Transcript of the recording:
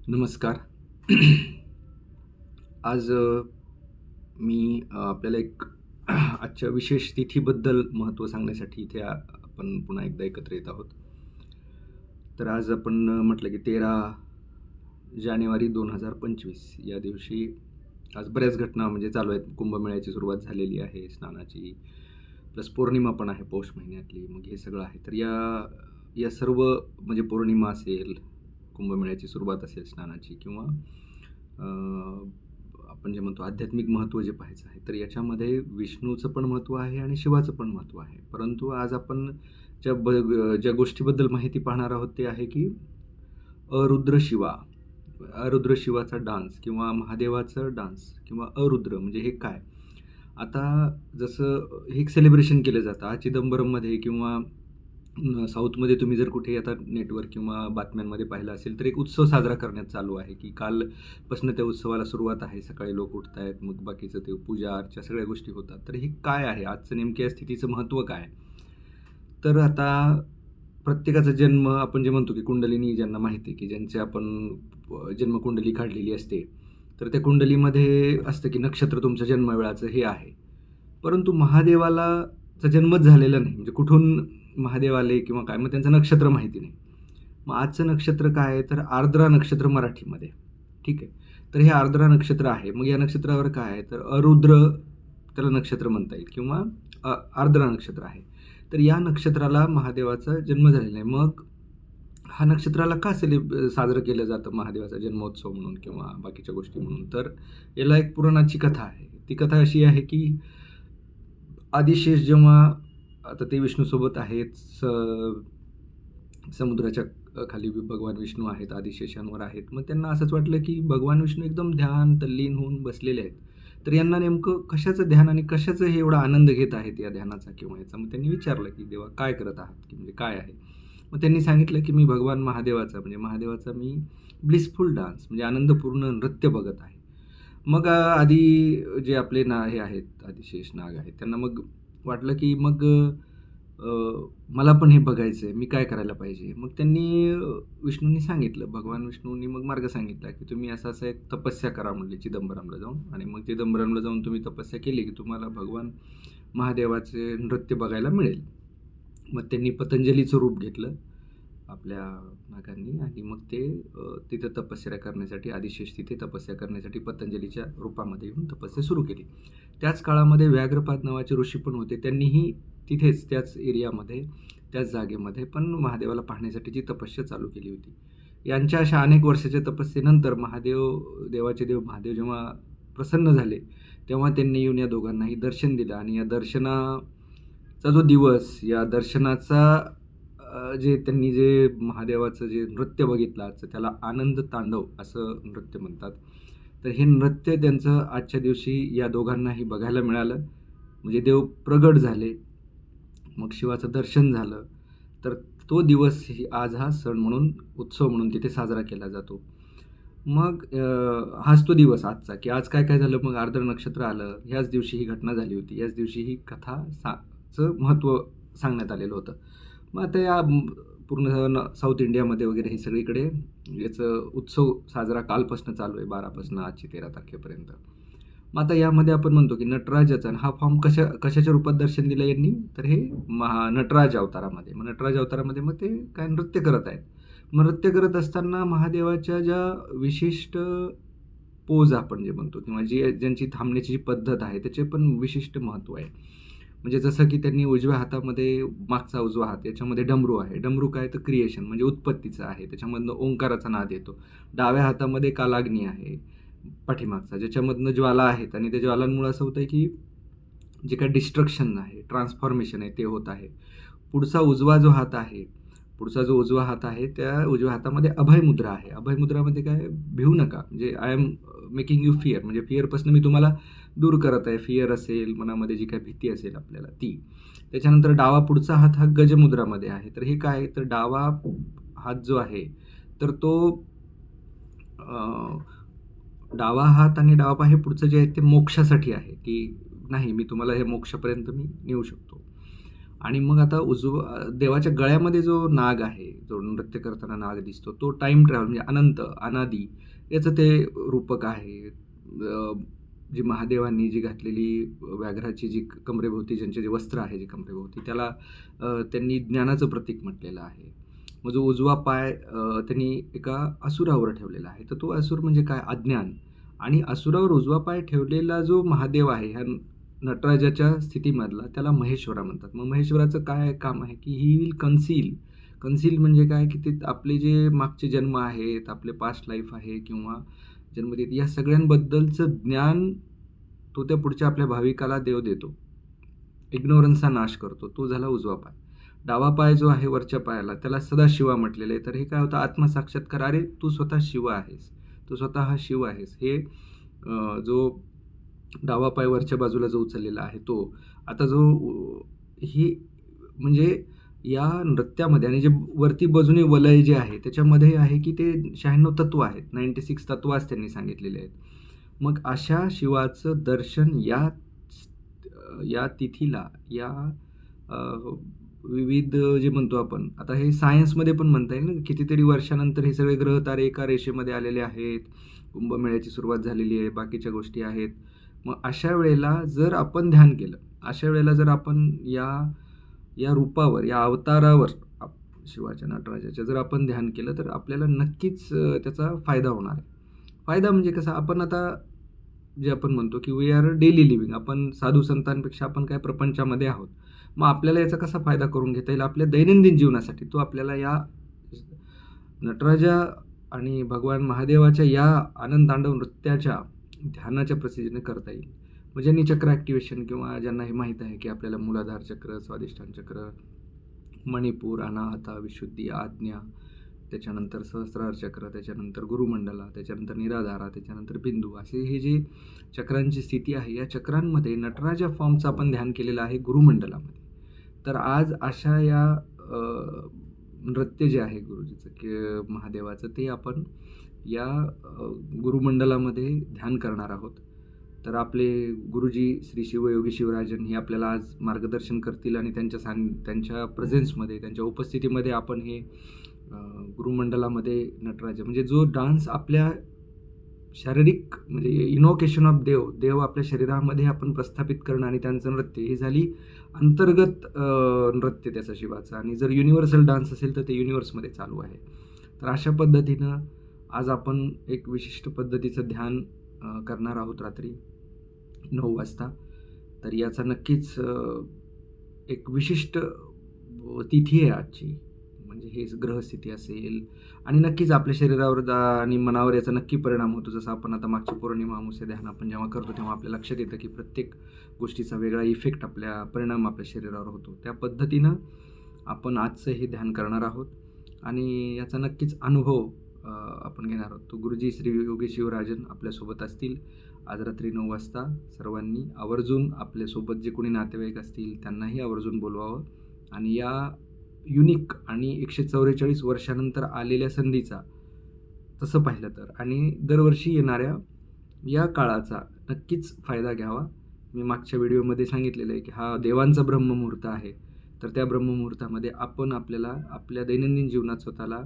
नमस्कार. आज मी आपल्याला एक आजच्या विशेष तिथीबद्दल महत्त्व सांगण्यासाठी इथे आपण पुन्हा एकदा एकत्र येत आहोत. तर आज आपण म्हटलं की 13 जानेवारी 2025 या दिवशी आज बऱ्याच घटना म्हणजे चालू आहेत. कुंभमेळ्याची सुरुवात झालेली आहे, स्नानाची, प्लस पौर्णिमा पण आहे पौष महिन्यातली. मग हे सगळं आहे. तर या या सर्व म्हणजे पौर्णिमा असेल, कुंभमेळ्याची सुरुवात असेल स्नानाची किंवा अ, आपण जे म्हणतो आध्यात्मिक महत्त्व जे पाहायचं आहे, तर याच्यामध्ये विष्णूचं पण महत्त्व आहे आणि शिवाचं पण महत्त्व आहे. परंतु आज आपण ज्या गोष्टीबद्दल माहिती पाहणार आहोत ते आहे की अरुद्र शिवा. अरुद्र शिवाचा डान्स किंवा महादेवाचं डान्स किंवा अरुद्र म्हणजे हे काय? आता जसं हे एक सेलिब्रेशन केलं जातं. आज चिदंबरममध्ये किंवा साऊथमध्ये तुम्ही जर कुठे आता नेटवर किंवा बातम्यांमध्ये पाहिलं असेल, तर एक उत्सव साजरा करण्यात चालू आहे, की कालपासून त्या उत्सवाला सुरुवात आहे. सकाळी लोक उठतायत, मग बाकीचं ते पूजा, अर्चा सगळ्या गोष्टी होतात. तर हे काय आहे? आजचं नेमक्या स्थितीचं महत्त्व काय? तर आता प्रत्येकाचा जन्म आपण जे म्हणतो, की कुंडलिनी ज्यांना माहिती आहे, की ज्यांची आपण जन्मकुंडली काढलेली असते, तर त्या कुंडलीमध्ये असतं, की नक्षत्र तुमच्या जन्मवेळाचं हे आहे. परंतु महादेवाला चा जन्मच झालेला नाही. म्हणजे कुठून महादेव आले किंवा काय, मग त्यांचं नक्षत्र माहिती नाही. मग आजचं नक्षत्र काय आहे, तर आर्द्रा नक्षत्र मराठीमध्ये. ठीक आहे. तर हे आर्द्रा नक्षत्र आहे. मग या नक्षत्रावर काय आहे, तर अरुद्र त्याला नक्षत्र म्हणता येईल किंवा आर्द्रा नक्षत्र आहे. तर या नक्षत्राला महादेवाचा जन्म झालेला आहे. मग हा नक्षत्राला का साजरं केलं जातं महादेवाचा जन्मोत्सव म्हणून किंवा बाकीच्या गोष्टी म्हणून, तर याला एक पुराणाची कथा आहे. ती कथा अशी आहे की आदिशेष जेव्हा आता ते विष्णूसोबत आहेत, समुद्राच्या खाली भगवान विष्णू आहेत, आदिशेषांवर आहेत. मग त्यांना असंच वाटलं की भगवान विष्णू एकदम ध्यान तल्लीन होऊन बसलेले आहेत. तर यांना नेमकं कशाचं ध्यान आणि कशाचं हे एवढा आनंद घेत आहेत या ध्यानाचा किंवा याचा. मग त्यांनी विचारलं की देवा काय करत आहात, की म्हणजे काय आहे? मग त्यांनी सांगितलं की मी भगवान महादेवाचा म्हणजे महादेवाचा मी ब्लिसफुल डान्स म्हणजे आनंदपूर्ण नृत्य बघत आहे. मग आधी जे आपले हे आहेत, आदिशेष नाग आहेत, त्यांना मग वाटलं की मग मला पण हे बघायचं आहे, मी काय करायला पाहिजे? मग त्यांनी विष्णूंनी सांगितलं, भगवान विष्णूंनी मग मार्ग सांगितला, की तुम्ही असं-असं एक तपस्या करा म्हणले चिदंबरमला जाऊन आणि मग चिदंबरमला जाऊन तुम्ही तपस्या केली, की तुम्हाला भगवान महादेवाचे नृत्य बघायला मिळेल. मग त्यांनी पतंजलीचं रूप घेतलं आपल्या नागांनी आणि मग ते तिथं तपस्या करण्यासाठी आदिशेष तिथे तपस्या करण्यासाठी पतंजलीच्या रूपामध्ये येऊन तपस्या सुरू केली. त्याच काळामध्ये व्याघ्रपाद नावाचे ऋषी पण होते. त्यांनीही तिथेच त्याच एरियामध्ये, त्याच जागेमध्ये पण महादेवाला पाहण्यासाठीची तपस्या चालू केली होती. यांच्या अशा अनेक वर्षाच्या तपस्येनंतर देवाचे देव महादेव जेव्हा प्रसन्न झाले, तेव्हा त्यांनी येऊन या दोघांनाही दर्शन दिलं आणि या दर्शनाचा जो दिवस, या दर्शनाचा त्यांनी जे महादेवाचं जे नृत्य बघितलं आजचं, त्याला आनंद तांडव असं नृत्य म्हणतात. तर हे नृत्य त्यांचं आजच्या दिवशी या दोघांनाही बघायला मिळालं. म्हणजे देव प्रगट झाले. मग शिवाचं दर्शन झालं. तर तो दिवस आज हा सण म्हणून, उत्सव म्हणून तिथे साजरा केला जातो. मग हाच तो दिवस आजचा, की आज काय-काय झालं, मग आर्द्र नक्षत्र आलं. ह्याच दिवशी ही घटना झाली होती. याच दिवशी ही कथा चं महत्त्व सांगण्यात आलेलं होतं. मग आता या पूर्ण साऊथ इंडियामध्ये वगैरे हे सगळीकडे याचं उत्सव साजरा कालपासून चालू आहे, 12 आजची 13 तारखेपर्यंत. मग आता यामध्ये आपण म्हणतो की नटराजाचा हा फॉर्म कशाच्या रूपात दर्शन दिलं यांनी, तर हे नटराज अवतारामध्ये. मग नटराज अवतारामध्ये मग ते काय नृत्य करत आहेत. मग नृत्य करत असताना महादेवाच्या ज्या विशिष्ट पोज आपण जे म्हणतो किंवा ज्यांची थांबण्याची जी पद्धत आहे, त्याचे पण विशिष्ट महत्त्व आहे. म्हणजे जसं की त्यांनी उजव्या हातामध्ये, मागचा उजवा हात याच्यामध्ये डमरू आहे. डमरू काय, तर क्रिएशन म्हणजे उत्पत्तीचं आहे. त्याच्यामधनं ओंकाराचा नाद येतो. डाव्या हातामध्ये कालाग्नी आहे पाठीमागचा, ज्याच्यामधनं ज्वाला आहेत आणि त्या ज्वालांमुळे असं होतं की जे काही डिस्ट्रक्शन आहे, ट्रान्सफॉर्मेशन आहे ते होत आहे. पुढचा जो उजवा हात आहे, त्या उजव्या हातामध्ये अभय मुद्रा आहे. अभय मुद्रामध्ये काय, भिवू नका, म्हणजे I am making you fear, म्हणजे फिअरपासून मी तुम्हाला दूर करत आहे. फिअर असेल, मनामध्ये जी काही भीती असेल आपल्याला ती. त्याच्यानंतर डावा पुढचा हात हा गजमुद्रामध्ये आहे. तर हे काय आहे, तर डावा हात जो आहे, तर तो डावा हात आणि डावा पाय हे पुढचं जे आहे ते मोक्षासाठी आहे, की नाही मी तुम्हाला हे मोक्षापर्यंत मी नेऊ शकतो. आणि मग आता देवाच्या गळ्यामध्ये जो नाग आहे, जो नृत्य करताना नाग दिसतो, तो टाईम ट्रॅव्हल म्हणजे अनंत, अनादी याचं ते रूपक आहे. जी महादेवांनी जी घातलेली व्याघ्राची जी कमरेभोवती ज्यांचे जे वस्त्र आहे जे कमरेभोवती त्याला त्यांनी ज्ञानाचं प्रतीक म्हटलेलं आहे. मग जो उजवा पाय त्यांनी एका असुरावर ठेवलेला आहे. तर तो असुर म्हणजे काय? अज्ञान. आणि असुरावर उजवा पाय ठेवलेला जो महादेव आहे ह्या नटराजाच्या स्थितीमधला त्याला महेश्वरा म्हणतात. मग महेश्वराचं काय काम आहे की ही विल कन्सील म्हणजे काय की ते आपले जे मागचे जन्म आहेत, आपले पास्ट लाईफ आहे किंवा जन्मतिथी या सगळ्यांबद्दलचं ज्ञान तो त्या पुढच्या आपल्या भाविकाला देव देतो. इग्नोरन्सचा नाश करतो. तो झाला उजवा पाय. डावा पाय जो आहे वरच्या पायाला त्याला सदाशिवा म्हटलेलं आहे. तर हे काय होतं? आत्मसाक्षात्कार. अरे तू स्वतः शिव आहेस, तू स्वतः हा शिव आहेस. हे जो डावा पाय वरच्या बाजूला जो उचललेला आहे तो. आता जो ही म्हणजे या नृत्यामध्ये आणि जे वरती बाजूने वलय जे आहे त्याच्यामध्ये आहे की ते 96 तत्व आहेत. 96 तत्व आज त्यांनी सांगितलेले आहेत. मग अशा शिवाचं दर्शन या तिथीला या विविध जे म्हणतो आपण आता हे सायन्समध्ये पण म्हणता येईल ना, कितीतरी वर्षानंतर हे सगळे ग्रह तारे एका रेषेमध्ये आलेले आहेत. कुंभमेळ्याची सुरुवात झालेली आहे, बाकीच्या गोष्टी आहेत. मग अशा वेळेला जर आपण ध्यान केलं, अशा वेळेला जर आपण या रूपावर, या अवतारावर शिवाच्या, नटराजाच्या जर आपण ध्यान केलं तर आपल्याला नक्कीच त्याचा फायदा होणार आहे. फायदा म्हणजे कसा? आपण आता जे आपण म्हणतो की वी आर डेली लिव्हिंग. आपण साधू संतांपेक्षा आपण काय प्रपंचामध्ये आहोत. मग आपल्याला याचा कसा फायदा करून घेता येईल आपल्या दैनंदिन जीवनासाठी? तो आपल्याला या नटराजा आणि भगवान महादेवाच्या या आनंदतांडव नृत्याच्या ध्यानाच्या प्रसिद्धीने करता येईल. मग ज्यांनी चक्र ॲक्टिवेशन किंवा ज्यांना हे माहीत आहे की आपल्याला मूलाधार चक्र, स्वाधिष्ठान चक्र, मणिपूर, अनाहता, विशुद्धी, आज्ञा, त्याच्यानंतर सहस्रार चक्र, त्याच्यानंतर गुरुमंडला, त्याच्यानंतर निराधारा, त्याच्यानंतर बिंदू, असे हे जे चक्रांची स्थिती आहे या चक्रांमध्ये नटराजा फॉर्मचं आपण ध्यान केलेलं आहे गुरुमंडलामध्ये. तर आज अशा या नृत्य जे आहे गुरुजीचं की महादेवाचं ते आपण या गुरुमंडलामध्ये ध्यान करणार आहोत. तर आपले गुरुजी श्री शिवयोगी शिवराजन हे आपल्याला आज मार्गदर्शन करतील आणि त्यांच्या प्रेझेन्समध्ये, त्यांच्या उपस्थितीमध्ये आपण हे गुरुमंडलामध्ये नटराज म्हणजे जो डान्स आपल्या शारीरिक म्हणजे इनोकेशन ऑफ देव आपल्या शरीरामध्ये आपण प्रस्थापित करणं आणि त्यांचं नृत्य ही झाली अंतर्गत नृत्य त्याचं शिवाचं. आणि जर युनिव्हर्सल डान्स असेल तर ते युनिव्हर्समध्ये चालू आहे. तर अशा पद्धतीनं आज आपण एक विशिष्ट पद्धतीचं ध्यान करणार आहोत रात्री 9 वाजता. तर याचा नक्कीच एक विशिष्ट तिथी आहे आजची, म्हणजे हे ग्रहस्थिती असेल आणि नक्कीच आपल्या शरीरावर आणि मनावर याचा नक्की परिणाम होतो. जसं आपण आता मागच्या पौर्णिमा अमावस्या ध्यान आपण जेव्हा करतो तेव्हा आपल्या लक्षात येतं की प्रत्येक गोष्टीचा वेगळा इफेक्ट परिणाम आपल्या शरीरावर होतो. त्या पद्धतीनं आपण आजचं हे ध्यान करणार आहोत आणि याचा नक्कीच अनुभव आपण घेणार आहोत. तो गुरुजी श्री योगी शिवराजन आपल्यासोबत असतील आज रात्री 9 वाजता. सर्वांनी आवर्जून आपल्यासोबत जे कोणी नातेवाईक असतील त्यांनाही आवर्जून बोलवावं आणि या युनिक आणि 144 वर्षानंतर आलेल्या संधीचा तसं पाहिलं तर आणि दरवर्षी येणाऱ्या या काळाचा नक्कीच फायदा घ्यावा. मी मागच्या व्हिडिओमध्ये सांगितलेलं आहे की हा देवांचा ब्रह्ममुहूर्त आहे. तर त्या ब्रह्ममुहूर्तामध्ये आपण आपल्याला आपल्या दैनंदिन जीवनात स्वतःला